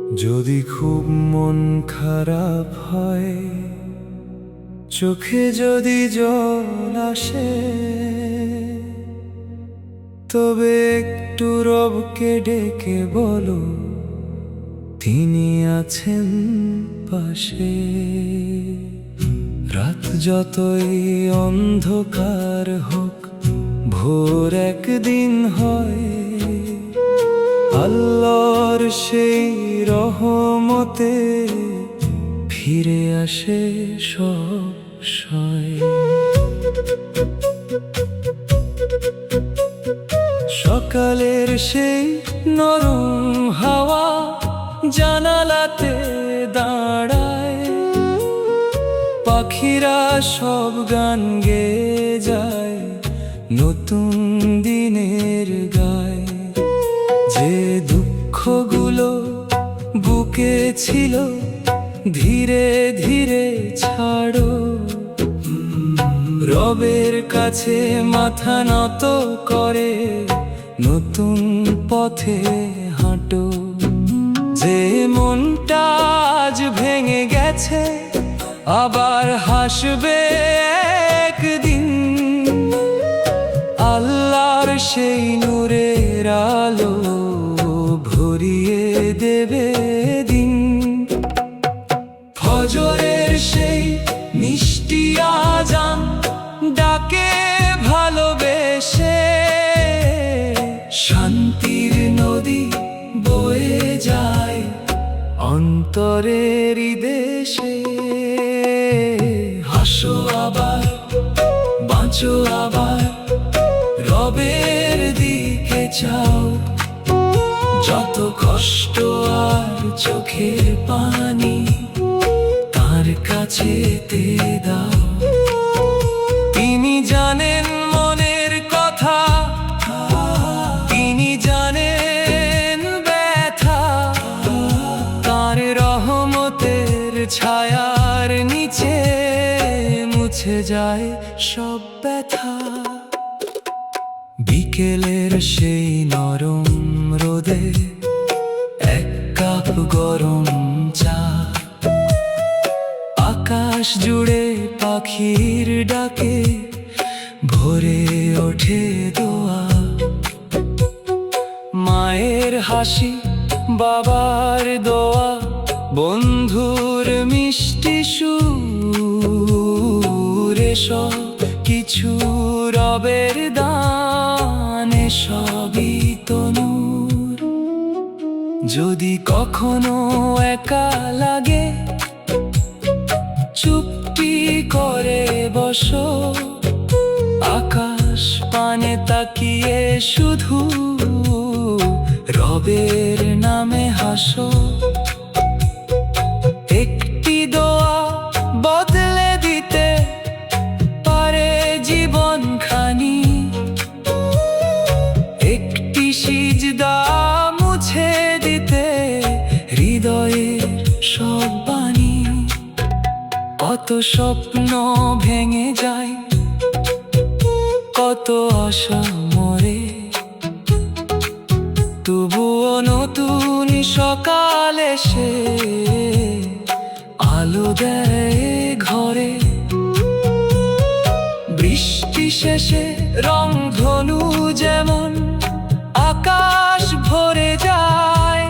যদি খুব মন খারাপ হয়, চোখে যদি জল আসে, তবে একটু রবকে ডেকে বলো, তিনি আছেন পাশে। রাত যতই অন্ধকার হোক, ভোর একদিন হয়। আল্লাহর সেই রহমতে ফিরে আসে সব সয়। সকালের সেই নরম হাওয়া জানালাতে দাঁড়ায়, পাখিরা সব গান গেয়ে যায় নতুন দিনের গায়। যে দুঃখগুলো বুকে ছিল, ধীরে ধীরে ছাড়ো, রবের কাছে মাথা নত করে নতুন পথে হাঁটো। যে মনটা আজ ভেঙে গেছে, আবার হাসবে একদিন। আল্লাহর সেই নূরের আলো ভরিয়ে দেবে দিন। ফজরের সেই মিষ্টি আজান ডাকে ভালোবেসে, শান্তির নদী বয়ে যায় অন্তরের দেশে। হাসো আবার, বাঁচো আবার, রবের দিকে চাও। যত কষ্ট আর চোখের পানি তার কাছে তে দাও। তিনি জানেন মনের কথা, তিনি জানেন ব্যথা। তার রহমতের ছায়ার নিচে মুছে যায় সব ব্যথা। বিকেলের সেই নরম রোদে এক কাপ গরম চা, আকাশ জুড়ে পাখির ডাকে ভরে ওঠে দোয়া। মায়ের হাসি, বাবার দোয়া, বন্ধুর মিষ্টি সুর, সব কিছু রবের দান, সবই তো নূর। যদি কখনো একা লাগে, চুপটি করে বসো, আকাশ পানে তাকিয়ে শুধু রবের নামে হাসো। একটি দোয়া বদলে দিতে পারে জীবনখানি, একটি সিজদা মুছে দিতে হৃদয়ের সব বাণী। কত স্বপ্ন ভেঙে যায়, কত আশা মরে, তবুও নতুন সকাল এসে আলো দেয় ঘরে। বৃষ্টি শেষে রংধনু যেমন আকাশ ভরে যায়,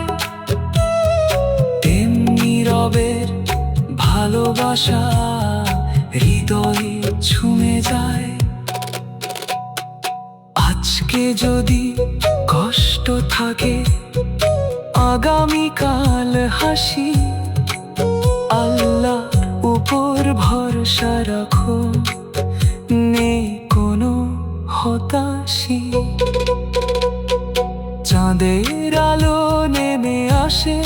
তেমনি রবের ভালোবাসা হৃদয়ে ছুঁয়ে যায়। আজকে যদি কষ্ট থাকে, আগামীকাল হাসি। আল্লাহ উপর ভরসা রাখো, নেই কোনো হতাশি। চাঁদের আলো নেমে আসে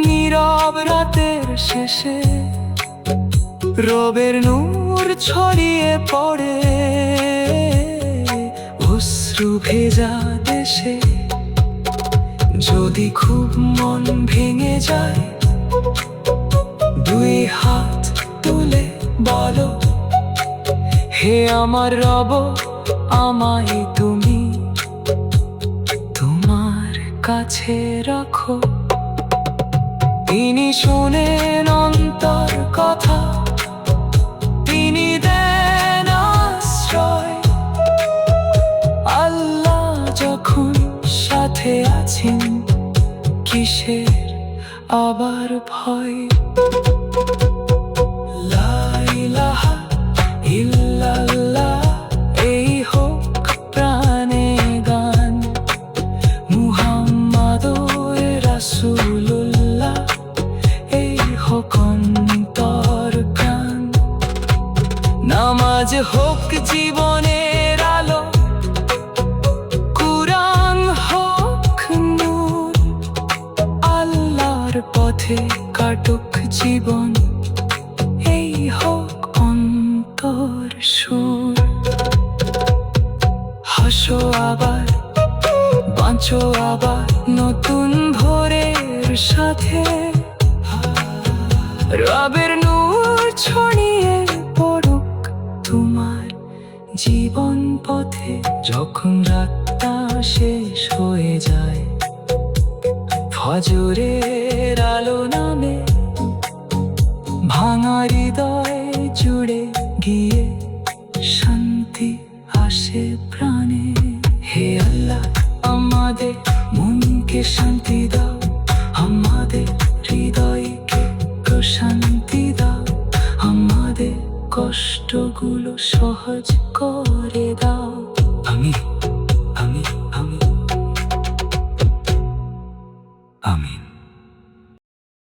নীরব রাতের শেষে, রবের নূর ছড়িয়ে পড়ে অশ্রু ভেজা দেশে। যদি খুব মন ভেঙে যায়, দুই হাত তুলে বলো, হে আমার রব, আমায় তুমি তোমার কাছে রাখো। তিনি শোনেন অন্তর কথা, তিনি দেন আশ্রয়। আল্লাহ যখন সাথে আছেন, কিসের আবার ভয়? লা ইলাহা ইল্লাল্লাহ, এই হোক প্রাণে গান। মুহাম্মাদুর রাসূলুল্লাহ, এই হোক অন্তর প্রাণ। নামাজ হোক জীবনের আলো, কুরআন হোক নূর। আল্লাহর পথে কাটুক জীবন, এই হোক অন্তর সুর। হাসো আবার, বাঁচো আবার নতুন ভোরের সাথে। রবের নূর ছড়িয়ে পড়ুক তোমার জীবন পথে। যখন রাতটা শেষ হয়ে যায়, ফজরের আলো নামে, ভাঙা হৃদয় জুড়ে গিয়ে শান্তি আসে প্রাণে। হে আল্লাহ, আমাদের মনকে শান্তি দাও, আমাদের হৃদয়কে প্রশান্তি দাও, আমাদের কষ্টগুলো সহজ করে দাও। আমিন, আমিন, আমিন, আমিন।